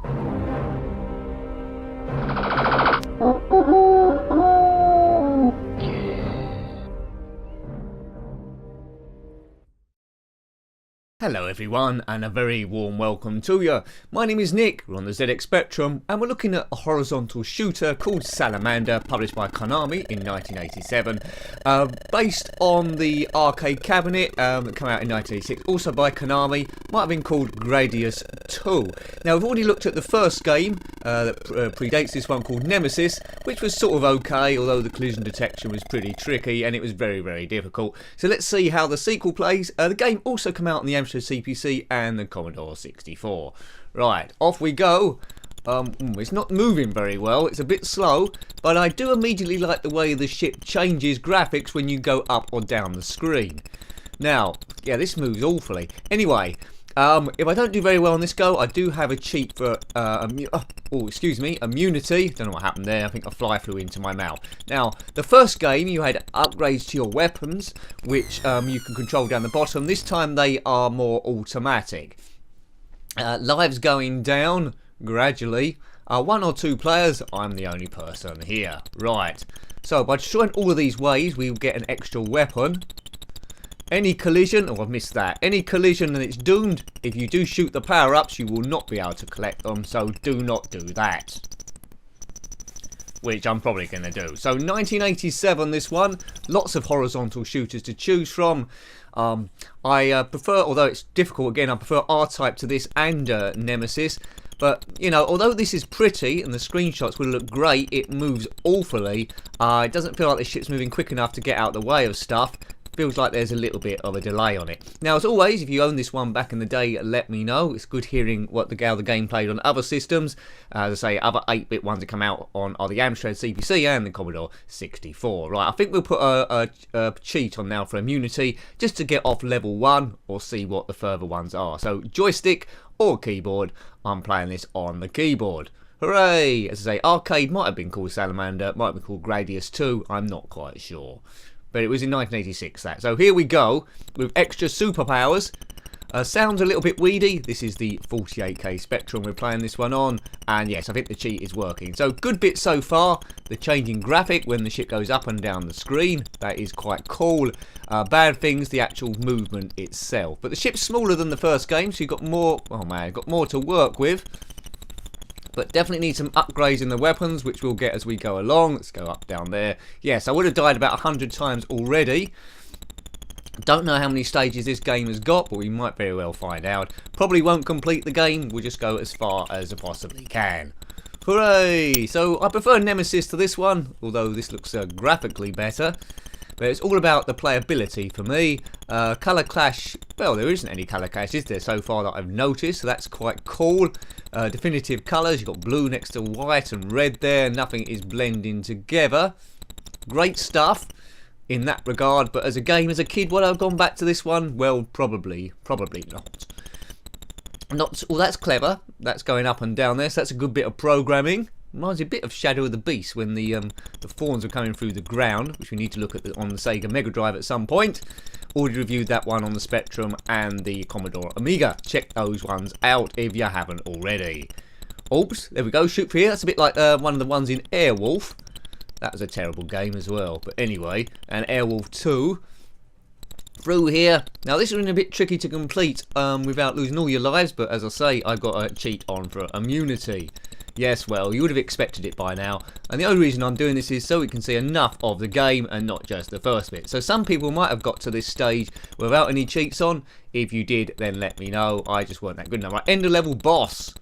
Hello everyone, and a very warm welcome to you. My name is Nick, we're on the ZX Spectrum, and we're looking at a horizontal shooter called Salamander, published by Konami in 1987, based on the arcade cabinet that came out in 1986, also by Konami. Might have been called Gradius 2. Now we've already looked at the first game that predates this one, called Nemesis, which was sort of okay, although the collision detection was pretty tricky and it was very, very difficult. So let's see how the sequel plays. The game also came out on the Amstrad CPC and the Commodore 64. Right, off we go. It's not moving very well, it's a bit slow, but I do immediately like the way the ship changes graphics when you go up or down the screen. Now, yeah, this moves awfully. Anyway, if I don't do very well on this go, I do have a cheat for immunity. Don't know what happened there. I think a fly flew into my mouth. Now, the first game you had upgrades to your weapons, which you can control down the bottom. This time they are more automatic. Lives going down gradually. 1 or 2 players. I'm the only person here. Right. So by destroying all of these waves, we will get an extra weapon. Any collision, oh I've missed that, any collision and it's doomed. If you do shoot the power-ups, you will not be able to collect them, so do not do that. Which I'm probably going to do. So 1987 this one, lots of horizontal shooters to choose from. I prefer, although it's difficult again, I prefer R-Type to this and Nemesis. But, you know, although this is pretty and the screenshots will look great, it moves awfully. It doesn't feel like the ship's moving quick enough to get out of the way of stuff. Feels like there's a little bit of a delay on it. Now, as always, if you own this one back in the day, let me know. It's good hearing what how the game played on other systems. As I say, other 8-bit ones that come out on are the Amstrad CPC and the Commodore 64. Right, I think we'll put a cheat on now for immunity, just to get off level 1 or see what the further ones are. So, joystick or keyboard, I'm playing this on the keyboard. Hooray! As I say, arcade might have been called Salamander, might have been called Gradius 2, I'm not quite sure. But it was in 1986 that. So here we go with extra superpowers. Sounds a little bit weedy. This is the 48K Spectrum we're playing this one on. And yes, I think the cheat is working. So good bit so far. The changing graphic when the ship goes up and down the screen. That is quite cool. Bad things, the actual movement itself. But the ship's smaller than the first game, so you've got more, oh man, got more to work with. But definitely need some upgrades in the weapons, which we'll get as we go along. Let's go up down there. Yes, I would have died about 100 times already. Don't know how many stages this game has got, but we might very well find out. Probably won't complete the game. We'll just go as far as I possibly can. Hooray! So I prefer Nemesis to this one, although this looks graphically better. But it's all about the playability for me. Colour clash, well, there isn't any colour clash, is there, so far that I've noticed, so that's quite cool. Definitive colours, you've got blue next to white and red there, nothing is blending together. Great stuff in that regard, but as a game, as a kid, would I have gone back to this one? Well, probably not. Well, that's clever, that's going up and down there, so that's a good bit of programming. Reminds me a bit of Shadow of the Beast when the fawns are coming through the ground, which we need to look at on the Sega Mega Drive at some point. Already reviewed that one on the Spectrum and the Commodore Amiga. Check those ones out if you haven't already. Oops, there we go, shoot for here. That's a bit like one of the ones in Airwolf. That was a terrible game as well. But anyway, and Airwolf 2. Through here. Now this is a bit tricky to complete without losing all your lives, but as I say, I've got a cheat on for immunity. Yes, well, you would have expected it by now. And the only reason I'm doing this is so we can see enough of the game and not just the first bit. So some people might have got to this stage without any cheats on. If you did, then let me know. I just weren't that good enough. Right, end of level boss.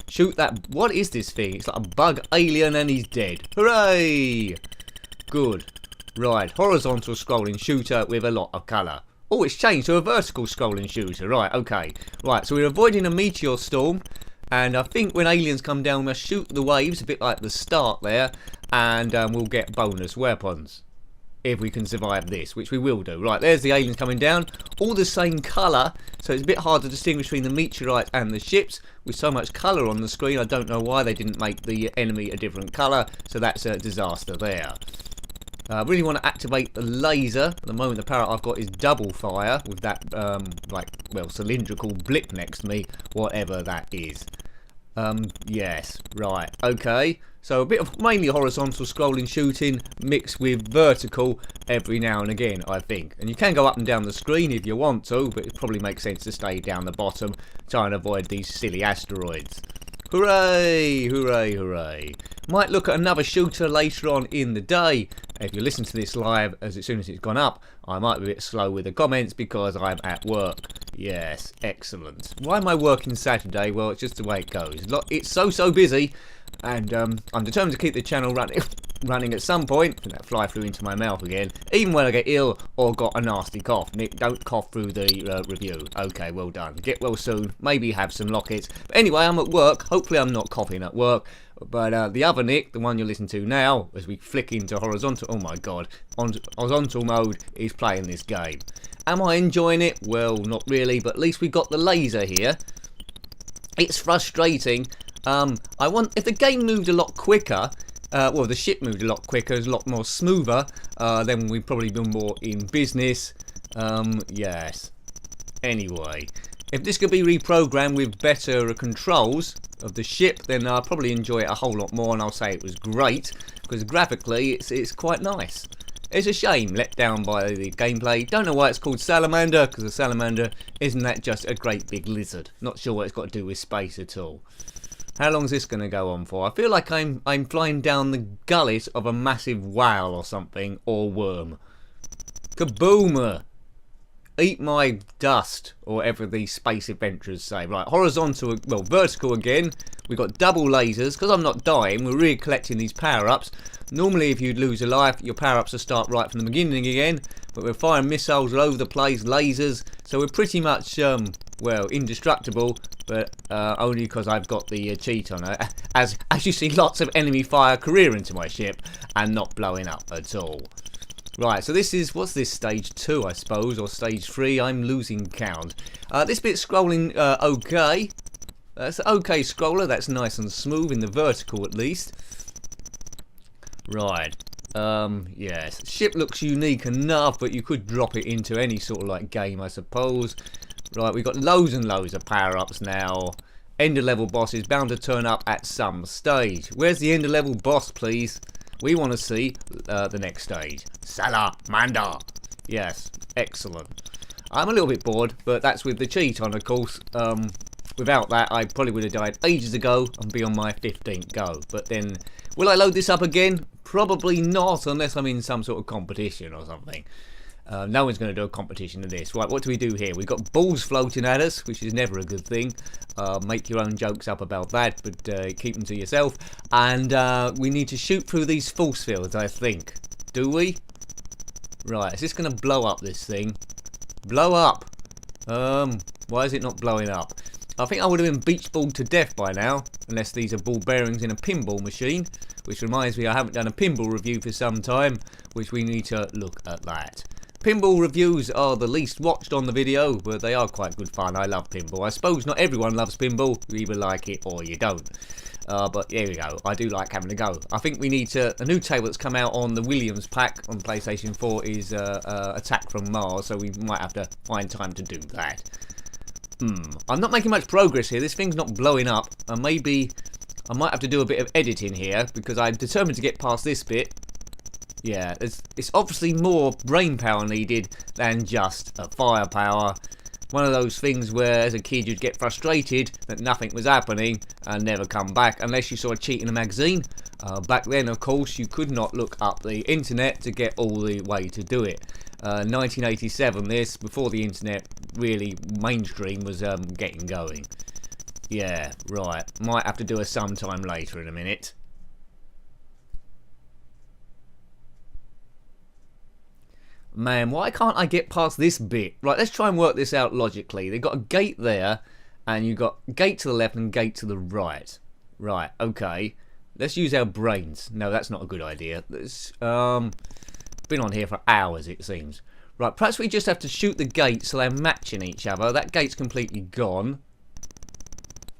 Shoot that. What is this thing? It's like a bug alien and he's dead. Hooray! Good. Right, horizontal scrolling shooter with a lot of colour. Oh, it's changed to a vertical scrolling shooter. Right, okay. Right, so we're avoiding a meteor storm. And I think when aliens come down, we must shoot the waves, a bit like the start there, and we'll get bonus weapons. If we can survive this, which we will do. Right, there's the aliens coming down. All the same colour, so it's a bit hard to distinguish between the meteorite and the ships. With so much colour on the screen, I don't know why they didn't make the enemy a different colour, so that's a disaster there. I really want to activate the laser. At the moment the power I've got is double fire with that, cylindrical blip next to me, whatever that is. Yes, right, okay. So a bit of mainly horizontal scrolling shooting mixed with vertical every now and again, I think. And you can go up and down the screen if you want to, but it probably makes sense to stay down the bottom, try and avoid these silly asteroids. Hooray, hooray, hooray. Might look at another shooter later on in the day. If you listen to this live as soon as it's gone up, I might be a bit slow with the comments because I'm at work. Yes, excellent. Why am I working Saturday? Well, it's just the way it goes. It's so busy, and I'm determined to keep the channel running at some point. That fly flew into my mouth again. Even when I get ill or got a nasty cough. Nick, don't cough through the review. Okay, well done. Get well soon. Maybe have some lockets. But anyway, I'm at work. Hopefully I'm not coughing at work. But the other Nick, the one you're listening to now, as we flick into horizontal, oh my god, on horizontal mode, is playing this game. Am I enjoying it? Well, not really, but at least we got the laser here. It's frustrating. If the game moved a lot quicker, well, the ship moved a lot quicker, it's a lot more smoother, then we'd probably be more in business. Yes. Anyway, if this could be reprogrammed with better controls of the ship, then I'll probably enjoy it a whole lot more, and I'll say it was great, because graphically it's quite nice. It's a shame, let down by the gameplay. Don't know why it's called Salamander, because a salamander, isn't that just a great big lizard? Not sure what it's got to do with space at all. How long is this going to go on for? I feel like I'm flying down the gullet of a massive whale or something, or worm. Kaboomer! Eat my dust, or whatever these space adventurers say. Right, horizontal, well, vertical again. We've got double lasers. Because I'm not dying, we're really collecting these power-ups. Normally, if you'd lose a life, your power-ups will start right from the beginning again. But we're firing missiles all over the place, lasers. So we're pretty much, well, indestructible. But only because I've got the cheat on it. As you see, lots of enemy fire career into my ship and not blowing up at all. Right, so this is, what's this, stage 2 I suppose, or stage 3, I'm losing count. This bit's scrolling okay. That's an okay scroller, that's nice and smooth in the vertical at least. Right, yes, ship looks unique enough, but you could drop it into any sort of like game I suppose. Right, we've got loads and loads of power-ups now. Ender level boss is bound to turn up at some stage. Where's the ender level boss, please? We want to see the next stage. Salamander. Yes, excellent. I'm a little bit bored, but that's with the cheat on, of course. Without that, I probably would have died ages ago and be on my 15th go. But then, will I load this up again? Probably not, unless I'm in some sort of competition or something. No one's going to do a competition of this. Right, what do we do here? We've got balls floating at us, which is never a good thing. Make your own jokes up about that, but keep them to yourself. And we need to shoot through these force fields, I think. Do we? Right, is this going to blow up this thing? Blow up! Why is it not blowing up? I think I would have been beach balled to death by now, unless these are ball bearings in a pinball machine. Which reminds me, I haven't done a pinball review for some time, which we need to look at that. Pinball reviews are the least watched on the video, but they are quite good fun. I love pinball. I suppose not everyone loves pinball. You either like it or you don't. But here we go. I do like having a go. I think we need to... A new table that's come out on the Williams pack on PlayStation 4 is Attack from Mars, so we might have to find time to do that. I'm not making much progress here. This thing's not blowing up. And maybe I might have to do a bit of editing here, because I'm determined to get past this bit. Yeah, it's obviously more brain power needed than just firepower. One of those things where as a kid you'd get frustrated that nothing was happening and never come back unless you saw a cheat in a magazine. Back then, of course, you could not look up the internet to get all the way to do it. 1987, this, before the internet really mainstream was getting going. Yeah, right. Might have to do a sometime later in a minute. Man, why can't I get past this bit? Right, let's try and work this out logically. They've got a gate there, and you've got gate to the left and gate to the right. Right, okay. Let's use our brains. No, that's not a good idea. Let's, been on here for hours, it seems. Right, perhaps we just have to shoot the gates so they're matching each other. That gate's completely gone.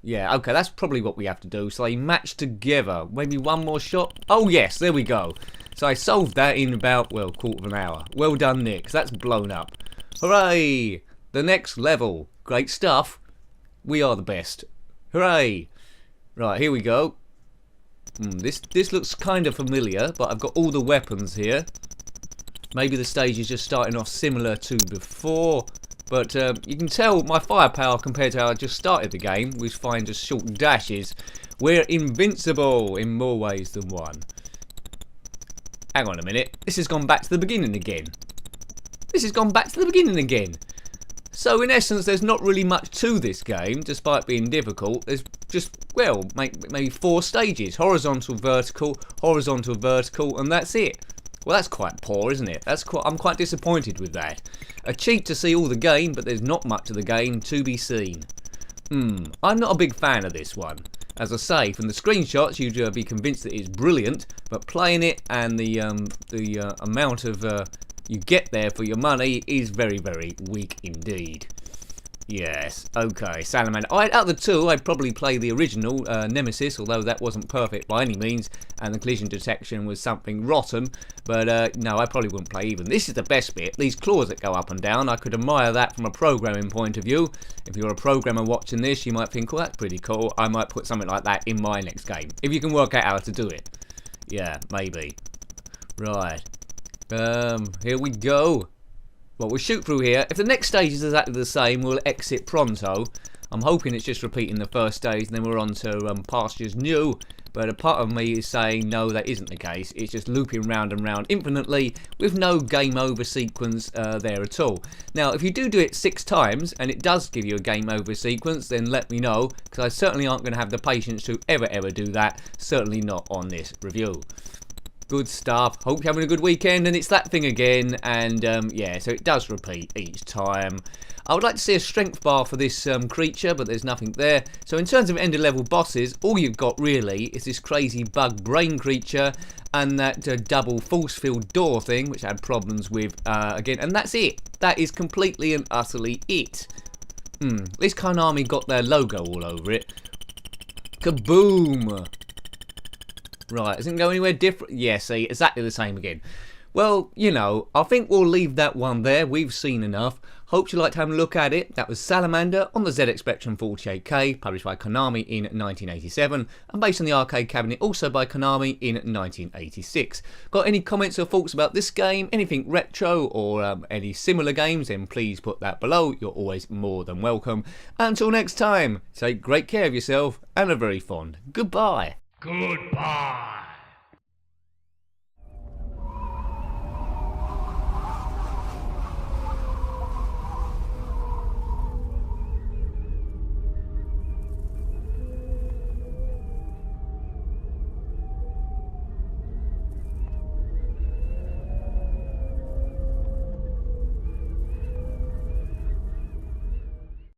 Yeah, okay, that's probably what we have to do. So they match together. Maybe one more shot. Oh, yes, there we go. So I solved that in about, well, quarter of an hour. Well done, Nick. That's blown up. Hooray! The next level. Great stuff. We are the best. Hooray! Right, here we go. This looks kind of familiar, but I've got all the weapons here. Maybe the stage is just starting off similar to before, but you can tell my firepower compared to how I just started the game, with fine just short dashes. We're invincible in more ways than one. Hang on a minute, this has gone back to the beginning again. This has gone back to the beginning again. So in essence, there's not really much to this game, despite being difficult. There's just, well, maybe 4 stages. Horizontal, vertical, and that's it. Well, that's quite poor, isn't it? I'm quite disappointed with that. A cheat to see all the game, but there's not much of the game to be seen. I'm not a big fan of this one. As I say, from the screenshots, you'd be convinced that it's brilliant, but playing it and the amount of you get there for your money is very, very weak indeed. Yes, okay, Salamander. Out of the two, I'd probably play the original Nemesis, although that wasn't perfect by any means, and the collision detection was something rotten. But no, I probably wouldn't play even. This is the best bit, these claws that go up and down. I could admire that from a programming point of view. If you're a programmer watching this, you might think, well, that's pretty cool. I might put something like that in my next game, if you can work out how to do it. Yeah, maybe. Right. Here we go. Well, we'll shoot through here. If the next stage is exactly the same, we'll exit pronto. I'm hoping it's just repeating the first stage, and then we're on to pastures new. But a part of me is saying no, that isn't the case. It's just looping round and round infinitely with no game over sequence there at all. Now, if you do it 6 times and it does give you a game over sequence, then let me know, because I certainly aren't going to have the patience to ever do that. Certainly not on this review. Good stuff. Hope you're having a good weekend, and it's that thing again, and yeah, so it does repeat each time. I would like to see a strength bar for this creature, but there's nothing there. So in terms of end of level bosses, all you've got really is this crazy bug brain creature and that double force field door thing, which I had problems with again, and that's it. That is completely and utterly it. At least Konami got their logo all over it. Kaboom! Right, doesn't go anywhere different. Yeah, see, exactly the same again. Well, you know, I think we'll leave that one there. We've seen enough. Hope you liked having a look at it. That was Salamander on the ZX Spectrum 48K, published by Konami in 1987, and based on the arcade cabinet, also by Konami in 1986. Got any comments or thoughts about this game, anything retro, or any similar games, then please put that below. You're always more than welcome. Until next time, take great care of yourself, and a very fond goodbye. Goodbye.